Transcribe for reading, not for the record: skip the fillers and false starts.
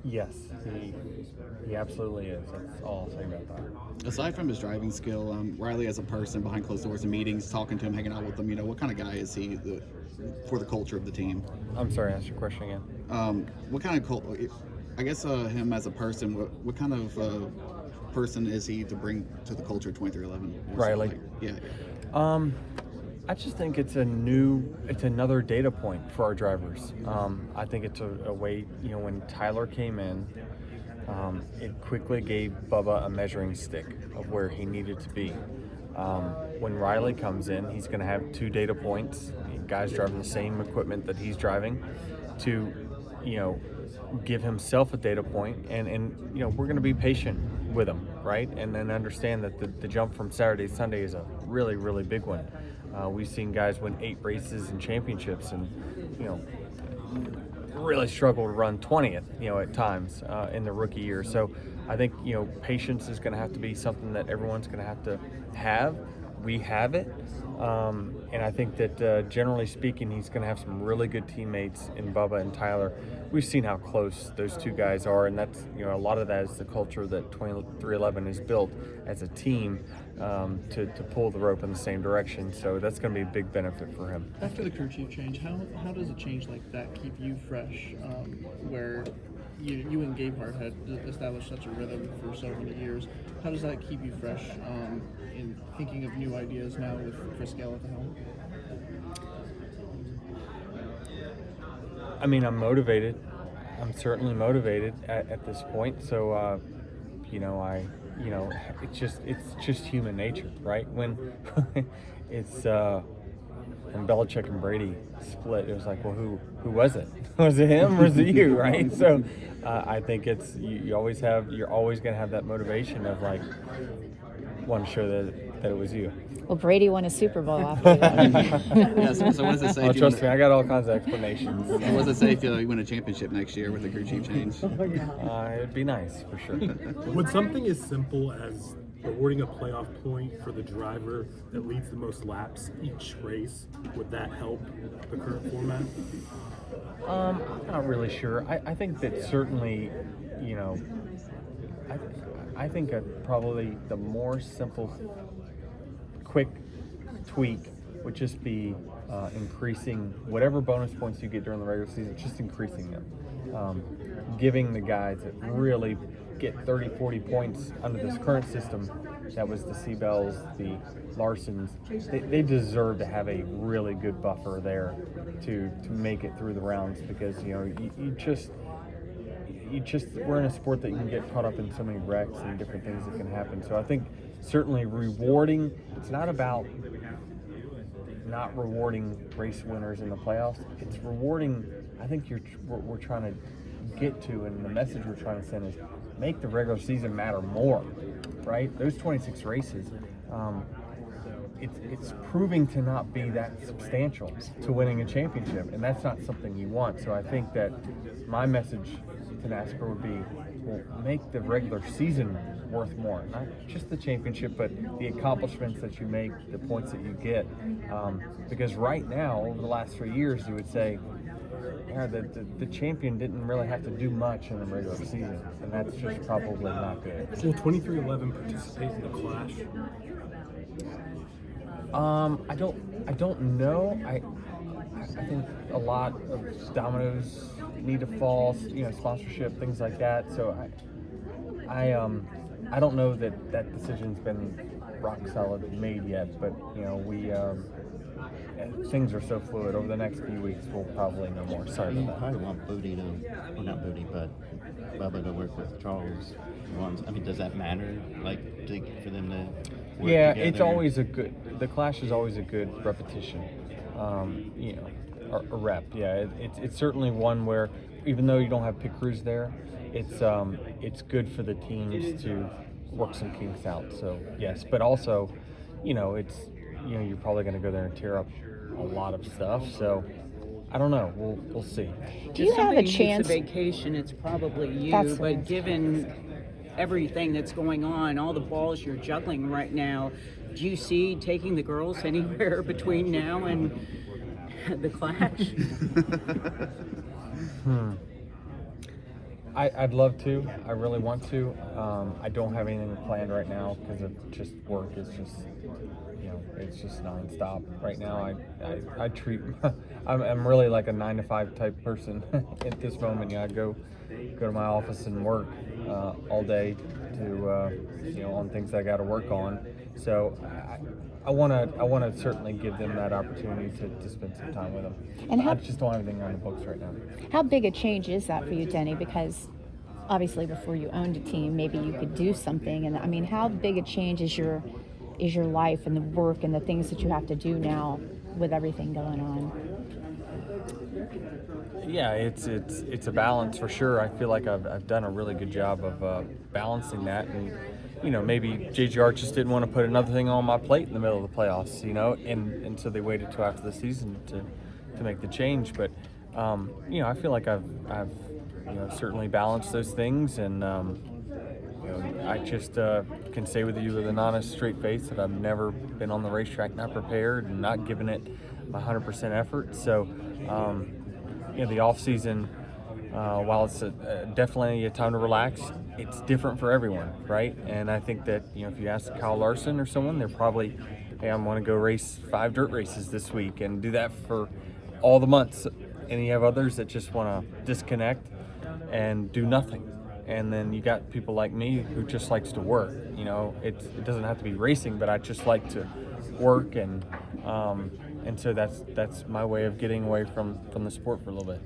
Yes, he absolutely is. That's all I'll say about that. Aside from his driving skill, Riley as a person behind closed doors in meetings, talking to him, hanging out with him, what kind of guy is he for the culture of the team? I'm sorry, ask your question again. What kind of I guess him as a person, what kind of person is he to bring to the culture of 2311? Riley. Yeah. I just think it's another data point for our drivers. I think it's a way, when Tyler came in, it quickly gave Bubba a measuring stick of where he needed to be. When Riley comes in, he's going to have 2 data points, guys driving the same equipment that he's driving, to, give himself a data point, and we're going to be patient with him, right? And then understand that the jump from Saturday to Sunday is a really, really big one. We've seen guys win 8 races and championships and, really struggle to run 20th, at times in the rookie year. So I think, patience is going to have to be something that everyone's going to have. We have it. And I think that generally speaking, he's going to have some really good teammates in Bubba and Tyler. We've seen how close those 2 guys are, and that's, a lot of that is the culture that 2311 has built as a team to pull the rope in the same direction. So that's going to be a big benefit for him. After the crew chief change, how does a change like that keep you fresh, where you and Gabehart had established such a rhythm for so many years? How does that keep you fresh in thinking of new ideas now with Chris Gale at the helm? I mean, I'm motivated. I'm certainly motivated at this point. So, it's just human nature, right? When it's when Belichick and Brady split, it was like, well, who was it? Was it him or was it you, right? So, I think it's you're always going to have that motivation of like, want to show that it was you. Well, Brady won a Super Bowl after that. Yeah, so what does it say? Trust me, I got all kinds of explanations. What does it say if you win a championship next year with the crew chief change? It'd be nice, for sure. Would something as simple as awarding a playoff point for the driver that leads the most laps each race, would that help the current format? I'm not really sure. I think that certainly, I think probably the more simple, quick tweak would just be increasing whatever bonus points you get during the regular season, just increasing them. Giving the guys that really get 30, 40 points under this current system, that was the Seabells, the Larsons, they deserve to have a really good buffer there to make it through the rounds, because, you just we're in a sport that you can get caught up in so many wrecks and different things that can happen. So I think certainly rewarding, it's not about not rewarding race winners in the playoffs. It's rewarding, I think we're trying to get to, and the message we're trying to send is make the regular season matter more, right? Those 26 races, it's proving to not be that substantial to winning a championship, and that's not something you want. So I think that my message to NASCAR would be, well, make the regular season worth more, not just the championship, but the accomplishments that you make, the points that you get. Because right now, over the last 3 years, you would say, yeah, the champion didn't really have to do much in the regular season, and that's just probably not good. Will 2311 participate in the Clash? I don't know. I think a lot of dominoes need to fall, sponsorship, things like that. So I don't know that decision's been rock solid made yet, but we things are so fluid. Over the next few weeks, we'll probably know more. Sorry You about that. probably want Booty not Booty, but Bubba to work with Charles. I mean, does that matter? For them to work Yeah, together? it's always the Clash is always a good repetition, a rep. Yeah, it's certainly one where, even though you don't have pit crews there, it's good for the teams to work some kinks out. So yes, but also, it's you're probably going to go there and tear up a lot of stuff. So I don't know. We'll see. Do you have a chance? Needs a vacation, it's probably you. That's But given everything that's going on, all the balls you're juggling right now, do you see taking the girls anywhere between now and the Clash? I'd love to. I really want to. I don't have anything planned right now because of just work is just, it's just nonstop right now. I treat I'm really like a 9 to 5 type person at this moment. I go to my office and work all day to on things I got to work on. So I want to certainly give them that opportunity to spend some time with them. And I just don't have anything on the books right now. How big a change is that for you, Denny? Because obviously before you owned a team, maybe you could do something. And I mean, how big a change is your life and the work and the things that you have to do now with everything going on? Yeah, it's a balance for sure. I feel like I've done a really good job of balancing that, and maybe JGR just didn't want to put another thing on my plate in the middle of the playoffs, and so they waited till after the season to make the change. But I feel like I've certainly balanced those things, and I just can say with you with an honest, straight face that I've never been on the racetrack not prepared and not given it my 100% effort. So, the off season, while it's definitely a time to relax, it's different for everyone, right? And I think that if you ask Kyle Larson or someone, they're probably, hey, I'm going to go race 5 dirt races this week and do that for all the months. And you have others that just want to disconnect and do nothing. And then you got people like me who just likes to work. It doesn't have to be racing, but I just like to work, and so that's my way of getting away from the sport for a little bit.